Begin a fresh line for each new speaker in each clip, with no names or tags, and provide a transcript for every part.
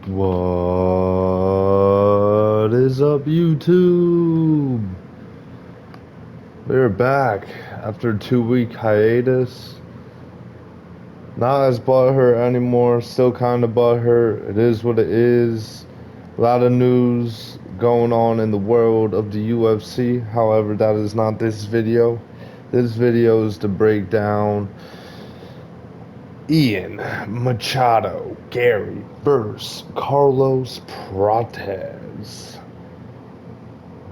What is up, YouTube? We're back after a 2-week hiatus. Not as butthurt anymore, still kind of butthurt. It is what it is. A lot of news going on in the world of the UFC. However, that is not this video. This video is to break down Ian Machado Gary versus Carlos Prates.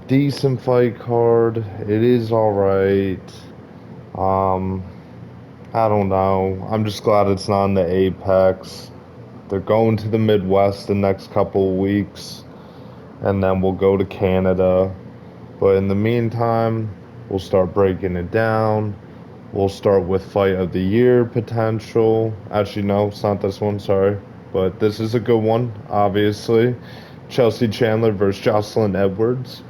Decent fight card. It is alright. Um, I don't know. I'm just glad it's not in the Apex. They're going to the Midwest the next couple of weeks, and then we'll go to Canada. But in the meantime, we'll start breaking it down. We'll start with fight of the year potential. Actually, no, it's not this one, sorry. But this is a good one, obviously. Chelsea Chandler versus Jocelyn Edwards.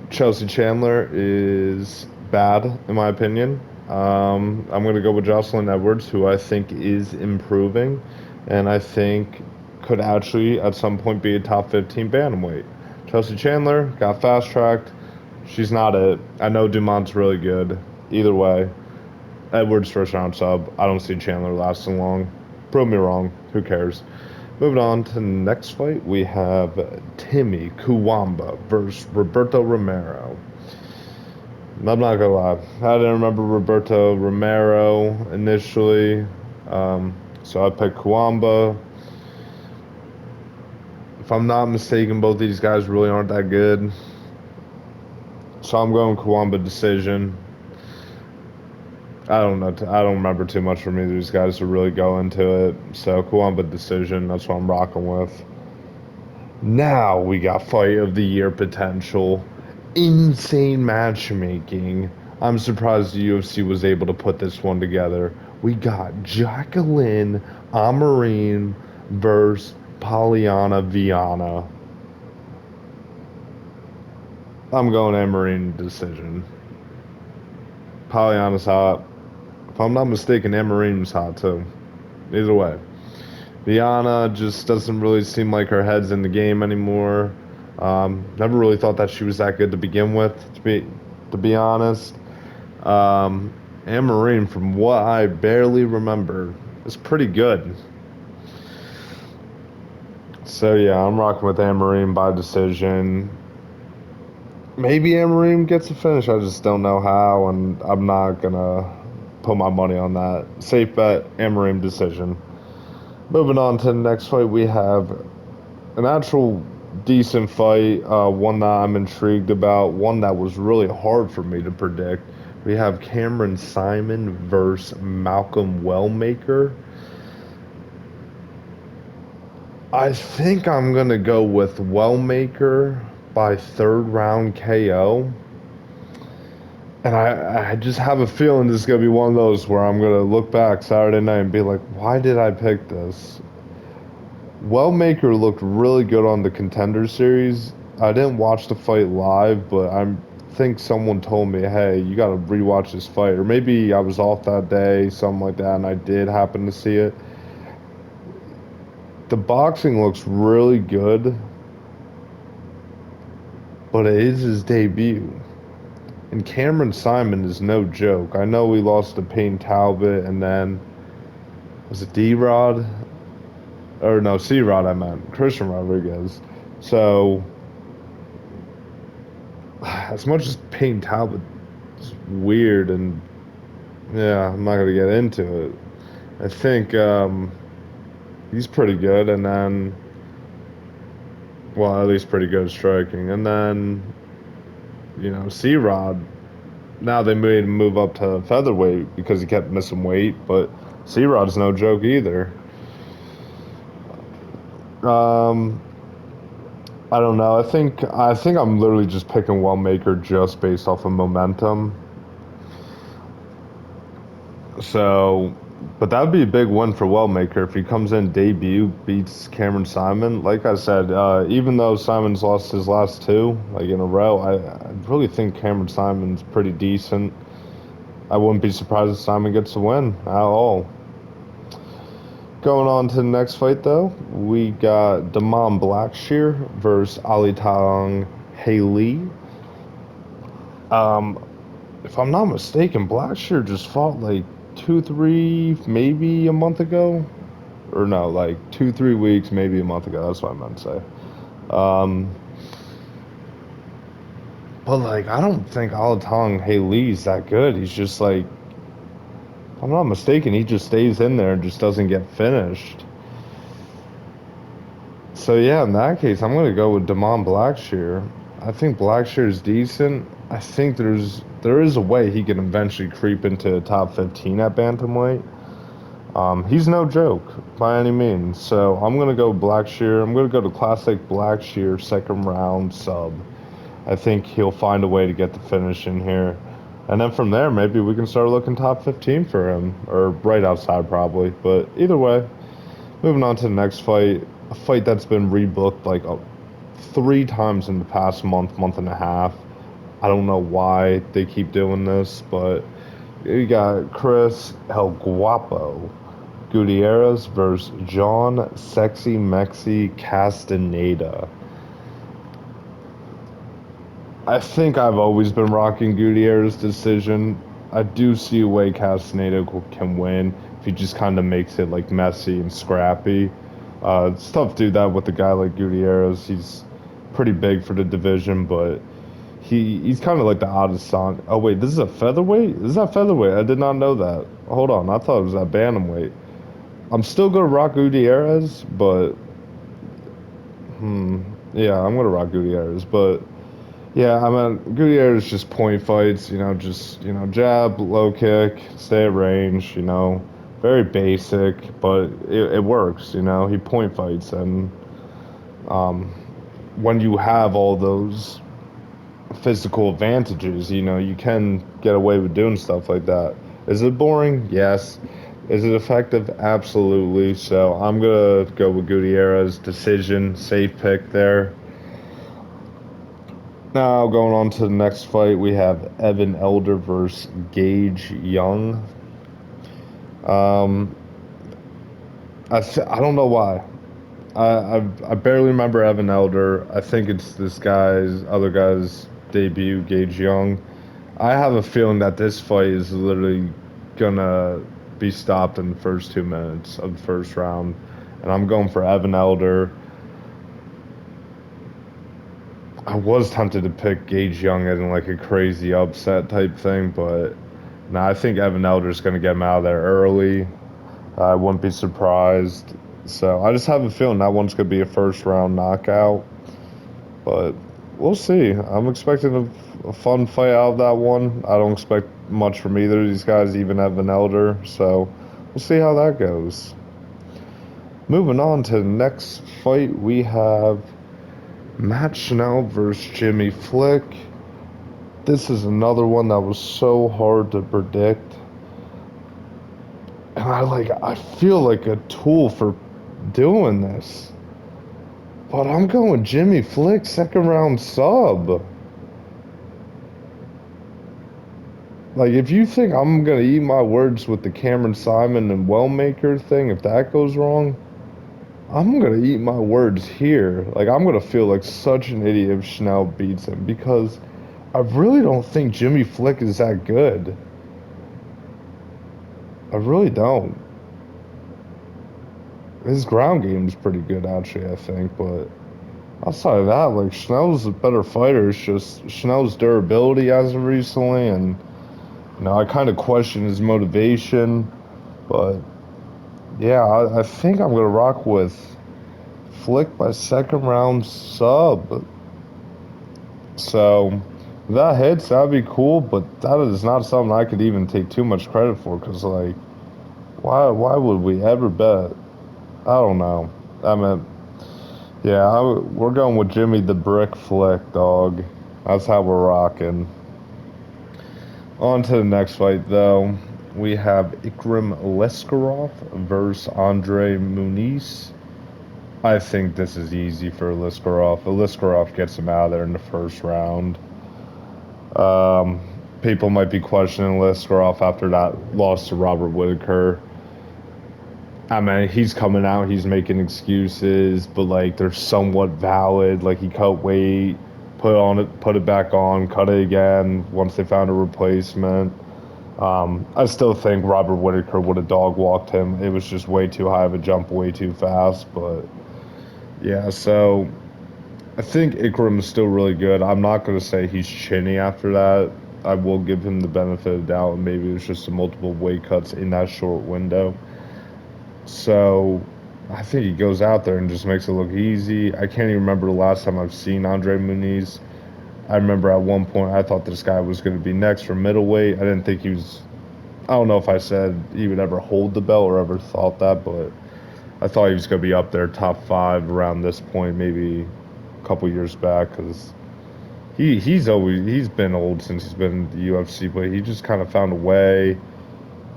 Chelsea Chandler is bad, in my opinion. I'm going to go with Jocelyn Edwards, who I think is improving, and I think could actually, at some point, be a top 15 bantamweight. Chelsea Chandler got fast-tracked. She's not it. I know Dumont's really good. Either way, Edwards first-round sub. I don't see Chandler lasting long. Prove me wrong. Who cares? Moving on to the next fight, we have Timmy Kuwamba versus Roberto Romero. I'm not gonna lie, I didn't remember Roberto Romero initially, so I picked Kuwamba. If I'm not mistaken, both these guys really aren't that good, so I'm going Kuwamba decision. I don't know. I don't remember too much from either of these guys to really go into it. So Kuwamba decision. That's what I'm rocking with. Now we got fight of the year potential. Insane matchmaking. I'm surprised the UFC was able to put this one together. We got Jacqueline Amorim versus Polyana Viana. I'm going Amorim decision. Polyana's hot. If I'm not mistaken, Amorim's hot too. Either way. Viana just doesn't really seem like her head's in the game anymore. Never really thought that she was that good to begin with, to be honest. Amorim, from what I barely remember, is pretty good. So yeah, I'm rocking with Amorim by decision. Maybe Amorim gets a finish. I just don't know how, and I'm not gonna put my money on that. Safe bet, Amorim decision. Moving on to the next fight, we have an actual decent fight, one that I'm intrigued about, one that was really hard for me to predict. We have Cameron Simon versus Malcolm Wellmaker. I think I'm going to go with Wellmaker by third round KO. And I just have a feeling this is going to be one of those where I'm going to look back Saturday night and be like, why did I pick this? Wellmaker looked really good on the Contender Series. I didn't watch the fight live, but I think someone told me, hey, you got to rewatch this fight. Or maybe I was off that day, something like that, and I did happen to see it. The boxing looks really good, but it is his debut. And Cameron Simon is no joke. I know we lost to Payne Talbot, and then, was it D-Rod? Or no, C-Rod I meant. Christian Rodriguez. So, as much as Payne Talbot is weird, and yeah, I'm not going to get into it. I think he's pretty good, and then, well, at least pretty good at striking. And then, C-Rod, now they made him move up to featherweight because he kept missing weight, but C-Rod's no joke either. I don't know. I think I'm literally just picking Wellmaker just based off of momentum. So, but that would be a big win for Wellmaker if he comes in debut, beats Cameron Simon. Like I said, even though Simon's lost his last two, like in a row, I really think Cameron Simon's pretty decent. I wouldn't be surprised if Simon gets a win at all. Going on to the next fight, though, we got Damon Blackshear versus Ali Tong Haley. Um, if I'm not mistaken, Blackshear just fought like 2, 3, maybe a month ago, or no, like 2, 3 weeks, maybe a month ago. That's what I meant to say. Um, but like, I don't think Ali Tong Haley's that good. He's just like, if I'm not mistaken, he just stays in there and just doesn't get finished. So yeah, in that case, I'm gonna go with Damon Blackshear. I think Blackshear is decent. I think there is a way he can eventually creep into top 15 at bantamweight. He's no joke by any means. So I'm gonna go Blackshear. I'm gonna go to classic Blackshear second round sub. I think he'll find a way to get the finish in here. And then from there, maybe we can start looking top 15 for him, or right outside probably. But either way, moving on to the next fight, a fight that's been rebooked like 3 times in the past month and a half. I don't know why they keep doing this, but you got Chris El Guapo Gutierrez versus John Sexy Mexi Castaneda. I think I've always been rocking Gutierrez's decision. I do see a way Castaneda can win if he just kind of makes it like messy and scrappy. It's tough to do that with a guy like Gutierrez. He's pretty big for the division, but he's kind of like the oddest song. Oh wait, this is a featherweight? Is that featherweight? I did not know that. Hold on, I thought it was that bantamweight. I'm still gonna rock Gutierrez, but yeah, I'm gonna rock Gutierrez, but yeah, I mean, Gutierrez just point fights, just, jab, low kick, stay at range, very basic, but it works, he point fights. And when you have all those physical advantages, you can get away with doing stuff like that. Is it boring? Yes. Is it effective? Absolutely. So I'm going to go with Gutierrez. Decision, safe pick there. Now, going on to the next fight, we have Evan Elder versus Gage Young. Um, I don't know why. I barely remember Evan Elder. I think it's this other guy's debut, Gage Young. I have a feeling that this fight is literally gonna be stopped in the first 2 minutes of the first round, and I'm going for Evan Elder. I was tempted to pick Gage Young as in like a crazy upset type thing, but no, I think Evan Elder's going to get him out of there early. I wouldn't be surprised. So I just have a feeling that one's going to be a first round knockout, but we'll see. I'm expecting a fun fight out of that one. I don't expect much from either of these guys, even Evan Elder. So we'll see how that goes. Moving on to the next fight, we have Matt Schnell versus Jimmy Flick. This is another one that was so hard to predict. And I feel like a tool for doing this. But I'm going Jimmy Flick, second round sub. Like, if you think I'm going to eat my words with the Cameron Simon and Wellmaker thing, if that goes wrong, I'm gonna eat my words here. Like, I'm gonna feel like such an idiot if Schnell beats him because I really don't think Jimmy Flick is that good. I really don't. His ground game is pretty good, actually, I think, but outside of that, like, Schnell's a better fighter. It's just Schnell's durability as of recently, and, I kind of question his motivation, but yeah, I think I'm gonna rock with Flick by second round sub. So if that hits, that'd be cool, but that is not something I could even take too much credit for because, like, why would we ever bet? I don't know. I mean, yeah, we're going with Jimmy the Brick Flick, dog. That's how we're rocking. On to the next fight, though. We have Ikram Leskarov versus Andre Muniz. I think this is easy for Liskarov. Liskarov gets him out of there in the first round. Um, People might be questioning Liskarov after that loss to Robert Whitaker. I mean, he's coming out, he's making excuses, but like they're somewhat valid. Like he cut weight, put it back on, cut it again once they found a replacement. I still think Robert Whitaker would have dog walked him. It was just way too high of a jump, way too fast. But yeah, so I think Ikram is still really good. I'm not going to say he's chinny after that. I will give him the benefit of the doubt, and maybe it was just the multiple weight cuts in that short window. So I think he goes out there and just makes it look easy. I can't even remember the last time I've seen Andre Muniz. I remember at one point I thought this guy was going to be next for middleweight. I didn't think he was. I don't know if I said he would ever hold the belt or ever thought that, but I thought he was going to be up there, top five around this point, maybe a couple years back, because he's been old since he's been in the UFC, but he just kind of found a way.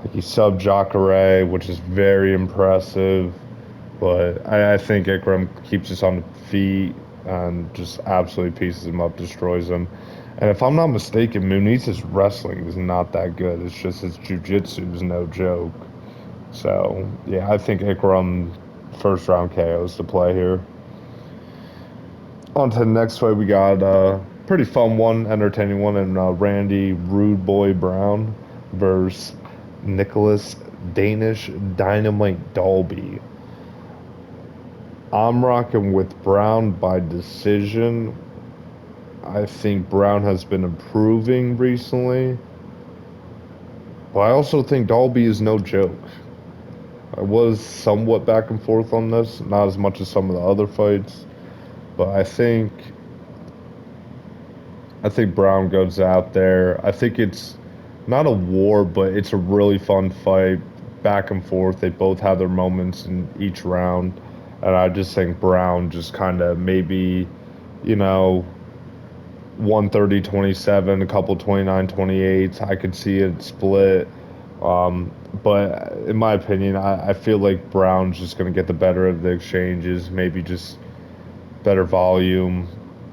Like he subbed Jacare, which is very impressive. But I think Ikram keeps us on the feet and just absolutely pieces him up, destroys him. And if I'm not mistaken, Muniz's wrestling is not that good. It's just his jiu-jitsu is no joke. So, yeah, I think Ikram first round KOs to play here. On to the next fight, we got a pretty fun one, entertaining one, and Randy Rude Boy Brown versus Nicholas Danish Dynamite Dalby. I'm rocking with Brown by decision. I think Brown has been improving recently, but I also think Dalby is no joke. I was somewhat back and forth on this, not as much as some of the other fights, but I think Brown goes out there. I think it's not a war, but it's a really fun fight, back and forth. They both have their moments in each round, and I just think Brown just kind of maybe, you know, 130-27, a couple 29-28. I could see it split. But in my opinion, I feel like Brown's just going to get the better of the exchanges, maybe just better volume.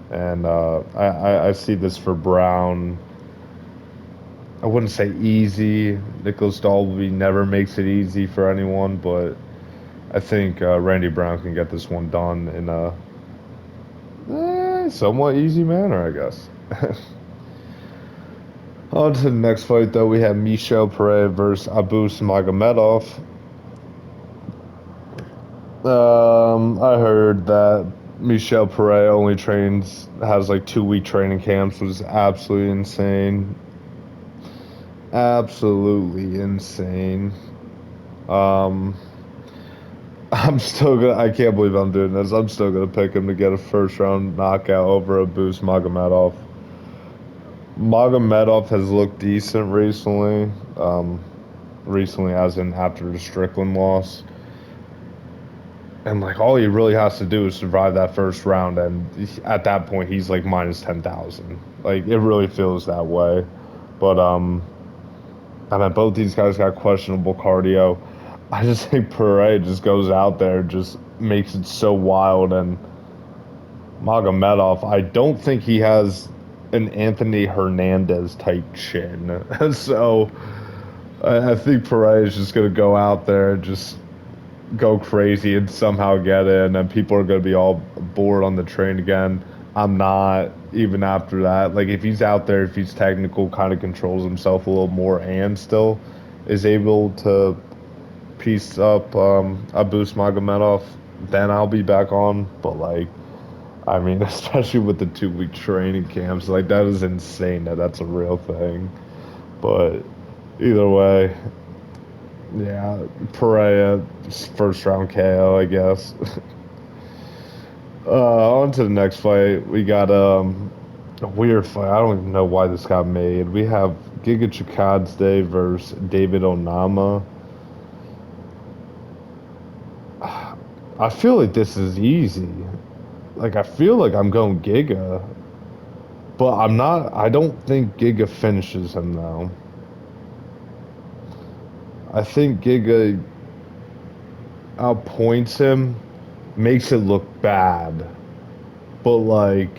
And I see this for Brown. I wouldn't say easy. Nicholas Dalby never makes it easy for anyone, but I think Randy Brown can get this one done in a somewhat easy manner, I guess. On to the next fight, though, we have Michel Pereira versus Abus Magomedov. I heard that Michel Pereira only has like 2 week training camps, which is absolutely insane. Absolutely insane. Um, I can't believe I'm doing this. I'm still gonna pick him to get a first round knockout over Abus Magomedov. Magomedov has looked decent recently. Recently, as in after the Strickland loss. And like all he really has to do is survive that first round, and at that point he's like minus 10,000. Like it really feels that way. But I mean both these guys got questionable cardio. I just think Pereira just goes out there, just makes it so wild, and Magomedov, I don't think he has an Anthony Hernandez type chin. So I think Pereira is just gonna go out there and just go crazy and somehow get in, and people are going to be all bored on the train again. I'm not, even after that. Like, if he's out there, if he's technical, kind of controls himself a little more, and still is able to piece up Abus Magomedov, then I'll be back on. But, like, I mean, especially with the 2 week training camps, like, that is insane that that's a real thing. But either way, yeah, Pereira, first round KO, I guess. On to the next fight. We got a weird fight. I don't even know why this got made. We have Giga Chikadze versus David Onama. I feel like this is easy. Like I feel like I'm going Giga, but I'm not. I don't think Giga finishes him though. I think Giga outpoints him, makes it look bad. But like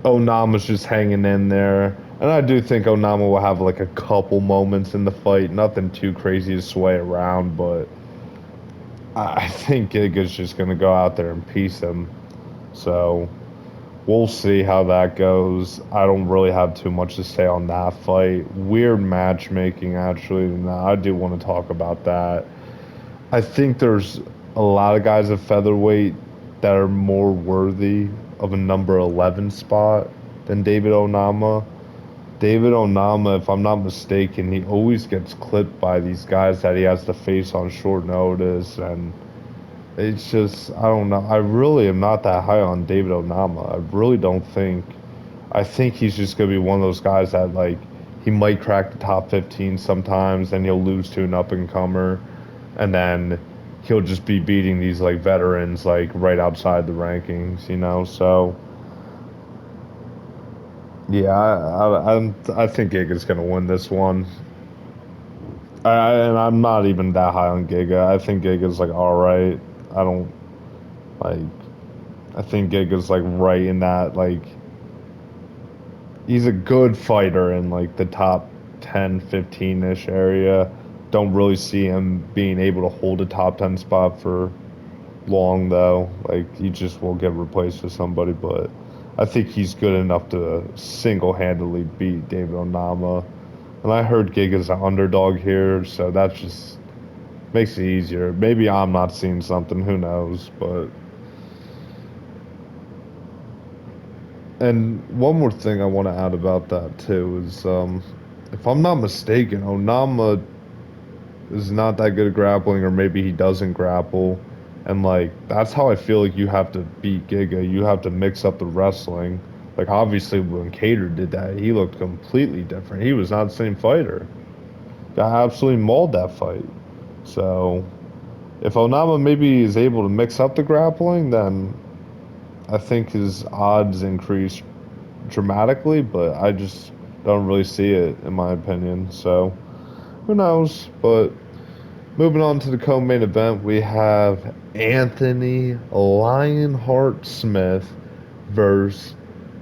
Onama's just hanging in there. And I do think Onama will have like a couple moments in the fight. Nothing too crazy to sway around, but I think Giga's just going to go out there and piece him. So we'll see how that goes. I don't really have too much to say on that fight. Weird matchmaking, actually. No, I do want to talk about that. I think there's a lot of guys at featherweight that are more worthy of a number 11 spot than David Onama. David Onama, if I'm not mistaken, he always gets clipped by these guys that he has to face on short notice, and it's just, I don't know. I really am not that high on David Onama. I really don't think. I think he's just going to be one of those guys that, like, he might crack the top 15 sometimes, and he'll lose to an up and comer, and then he'll just be beating these, like, veterans, like, right outside the rankings, you know? So, yeah, I think Giga's going to win this one. And I'm not even that high on Giga. I think Giga's, like, all right. I don't, like, I think Giga's like right in that, like, he's a good fighter in like the top 10, 15-ish area. Don't really see him being able to hold a top 10 spot for long though. Like he just will get replaced with somebody, but I think he's good enough to single-handedly beat David Onama. And I heard Giga's an underdog here, so that just makes it easier. Maybe I'm not seeing something, who knows, but and one more thing I want to add about that too is, if I'm not mistaken, Onama is not that good at grappling, or maybe he doesn't grapple, and like that's how I feel like you have to beat Giga. You have to mix up the wrestling. Like obviously when Cater did that, he looked completely different. He was not the same fighter. Got absolutely mauled that fight. So if Onama maybe is able to mix up the grappling, then I think his odds increase dramatically, but I just don't really see it in my opinion. So who knows? But moving on to the co-main event, we have Anthony Lionheart Smith versus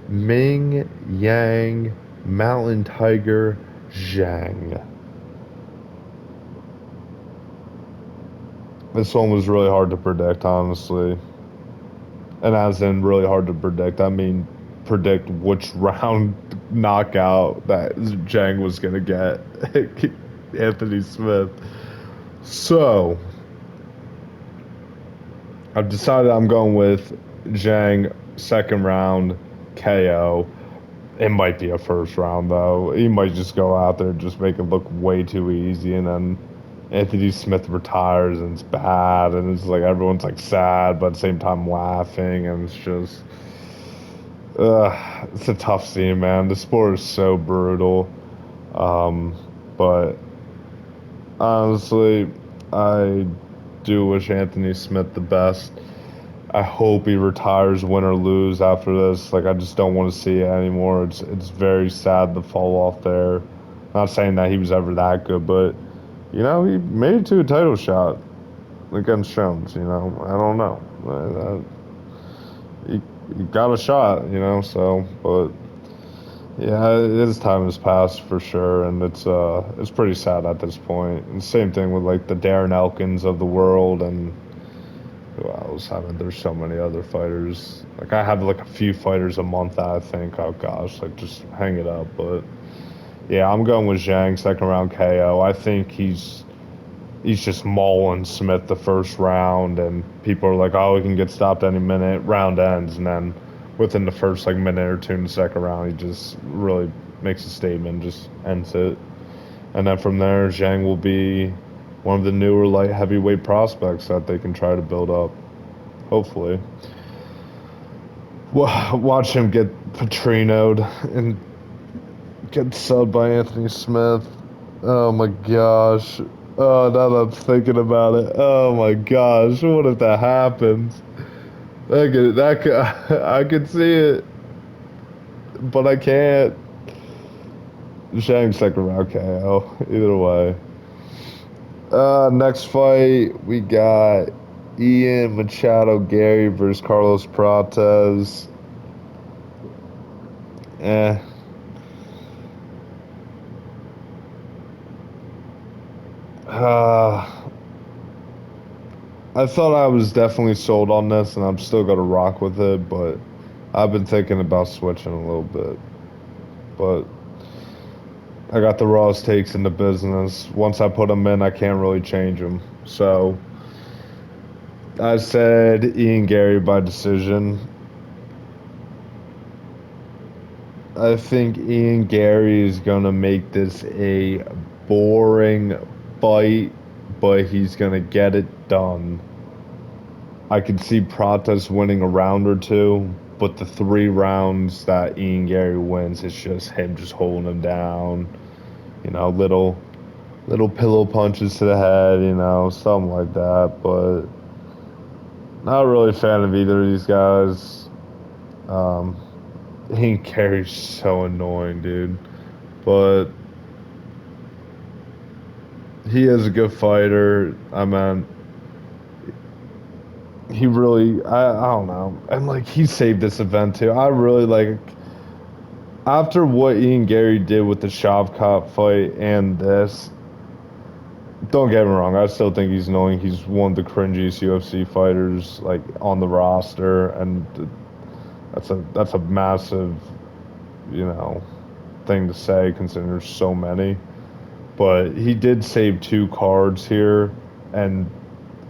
Ming Yang Mountain Tiger Zhang. This one was really hard to predict, honestly. And as in really hard to predict, I mean predict which round knockout that Zhang was gonna get Anthony Smith. So I've decided I'm going with Zhang second round KO. It might be a first round though. He might just go out there and just make it look way too easy, and then Anthony Smith retires and it's bad, and it's like everyone's like sad but at the same time laughing, and it's just it's a tough scene, man. The sport is so brutal. Um, but honestly, I do wish Anthony Smith the best. I hope he retires, win or lose, after this. Like I just don't want to see it anymore. It's very sad to fall off there. Not saying that he was ever that good, but you know he made it to a title shot against Jones. You know I don't know. He got a shot. You know so, but yeah, his time has passed for sure, and it's pretty sad at this point. And same thing with like the Darren Elkins of the world, and who else? I mean, there's so many other fighters. Like I have like a few fighters a month that I think, oh gosh, like just hang it up. But yeah, I'm going with Zhang second round KO. I think he's just mauling Smith the first round, and people are like, oh, he can get stopped any minute. Round ends, and then within the first like minute or two in the second round, he just really makes a statement, just ends it. And then from there, Zhang will be one of the newer light heavyweight prospects that they can try to build up. Hopefully, watch him get Petrino'd and get subbed by Anthony Smith. Oh my gosh. Oh, now that I'm thinking about it. Oh my gosh. What if that happens? I could see it, but I can't. Shang second round KO. Either way. Next fight, we got Ian Machado Gary versus Carlos Prates. Eh. Uh, I thought I was definitely sold on this, and I'm still gonna rock with it, but I've been thinking about switching a little bit. But I got the rawest takes in the business. Once I put them in, I can't really change them. So I said Ian Gary by decision. I think Ian Gary is gonna make this a boring fight, but he's gonna get it done. I could see Pratas winning a round or two, but the 3 rounds that Ian Gary wins, it's just him just holding him down. Little pillow punches to the head, something like that. But not really a fan of either of these guys. Um, Ian Gary's so annoying, dude. But he is a good fighter. I mean, he really, I don't know. And like, he saved this event too. I really like, after what Ian Gary did with the Shavkat fight and this, don't get me wrong, I still think he's annoying. He's one of the cringiest UFC fighters like on the roster, and that's a massive, you know, thing to say considering there's so many. But he did save 2 cards here, and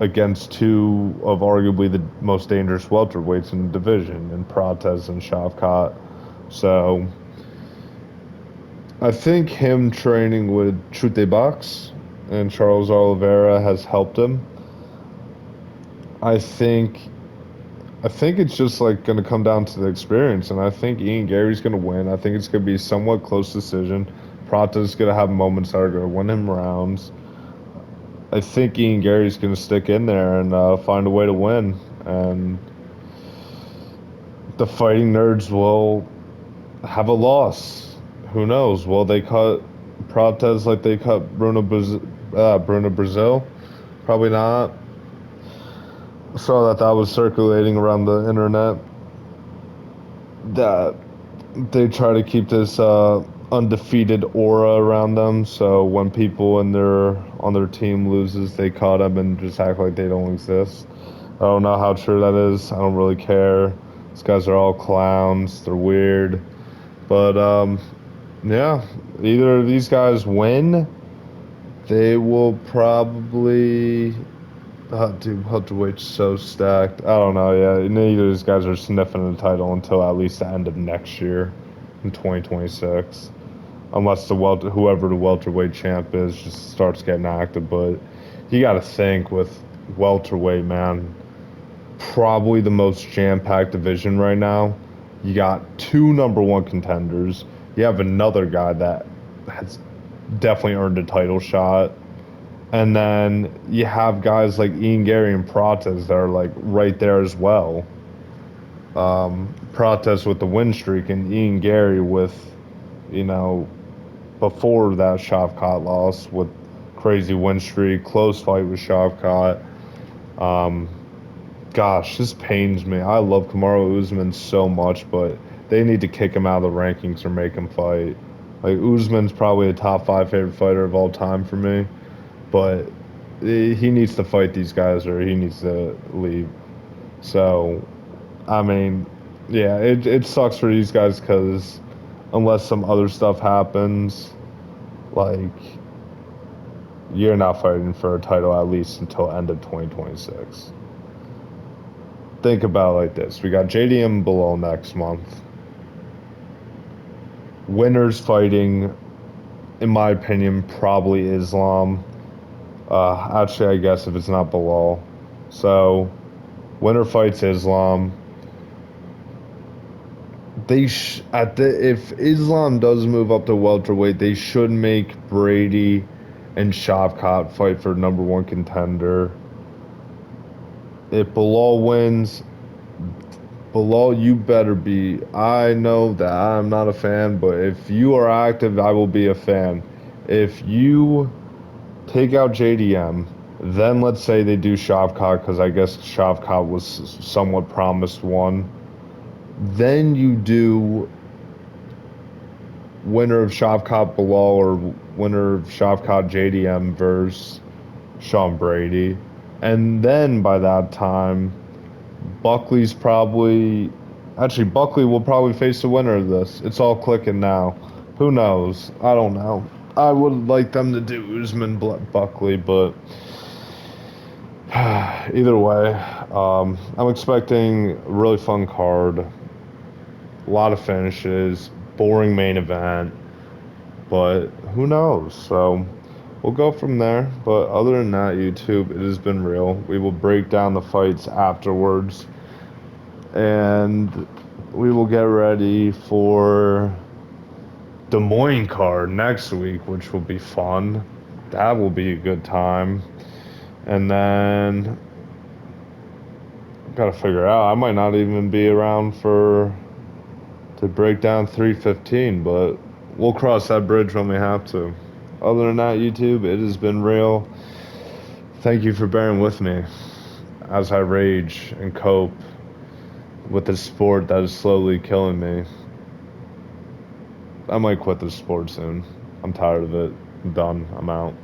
against 2 of arguably the most dangerous welterweights in the division, in Prates and Shavkat. So I think him training with Chute Box and Charles Oliveira has helped him. I think I think it's just like going to come down to the experience, and I think Ian Gary's going to win. I think it's going to be a somewhat close decision. Prata's going to have moments that are going to win him rounds. I think Ian Gary's going to stick in there and find a way to win, and the fighting nerds will have a loss. Who knows? Will they cut Prates like they cut Bruno Brazil? Probably not. Saw that was circulating around the internet that they try to keep this undefeated aura around them. So when people in their on their team loses, they cut them and just act like they don't exist. I don't know how true that is. I don't really care. These guys are all clowns. They're weird. But yeah, either of these guys win, they will probably. Dude, welterweight's so stacked. I don't know. Yeah, neither of these guys are sniffing the title until at least the end of next year, in 2026, unless whoever the welterweight champ is just starts getting active. But you got to think with welterweight, man, probably the most jam-packed division right now. You got 2 number 1 contenders. You have another guy that has definitely earned a title shot. And then you have guys like Ian Gary and Prates that are like right there as well. Prates with the win streak and Ian Gary with, you know, before that Shavkat loss with crazy win streak, close fight with Shavkat. Um, Gosh, this pains me. I love Kamaru Usman so much, but they need to kick him out of the rankings or make him fight. Like Usman's probably a top 5 favorite fighter of all time for me, but he needs to fight these guys or he needs to leave. So, I mean, yeah, it sucks for these guys because unless some other stuff happens, like you're not fighting for a title at least until end of 2026. Think about it like this: we got JDM below next month. Winners fighting, in my opinion, probably Islam. Actually, I guess if it's not below. So, winner fights Islam. If Islam does move up to welterweight, they should make Brady and Shavkat fight for number 1 contender. If Bilal wins, Bilal, you better be. I know that I'm not a fan, but if you are active, I will be a fan. If you take out JDM, then let's say they do Shavkat, because I guess Shavkat was somewhat promised one. Then you do winner of Shavkat Bilal or winner of Shavkat JDM versus Sean Brady. And then by that time, Buckley's probably actually Buckley will probably face the winner of this. It's all clicking now. Who knows? I don't know. I would like them to do Usman Buckley, but either way, I'm expecting a really fun card, a lot of finishes, boring main event, but who knows? So we'll go from there. But other than that, YouTube, it has been real. We will break down the fights afterwards, and we will get ready for Des Moines card next week, which will be fun. That will be a good time. And then gotta figure out. I might not even be around for to break down 315, but we'll cross that bridge when we have to. Other than that, YouTube, it has been real. Thank you for bearing with me as I rage and cope with this sport that is slowly killing me. I might quit this sport soon. I'm tired of it. I'm done. I'm out.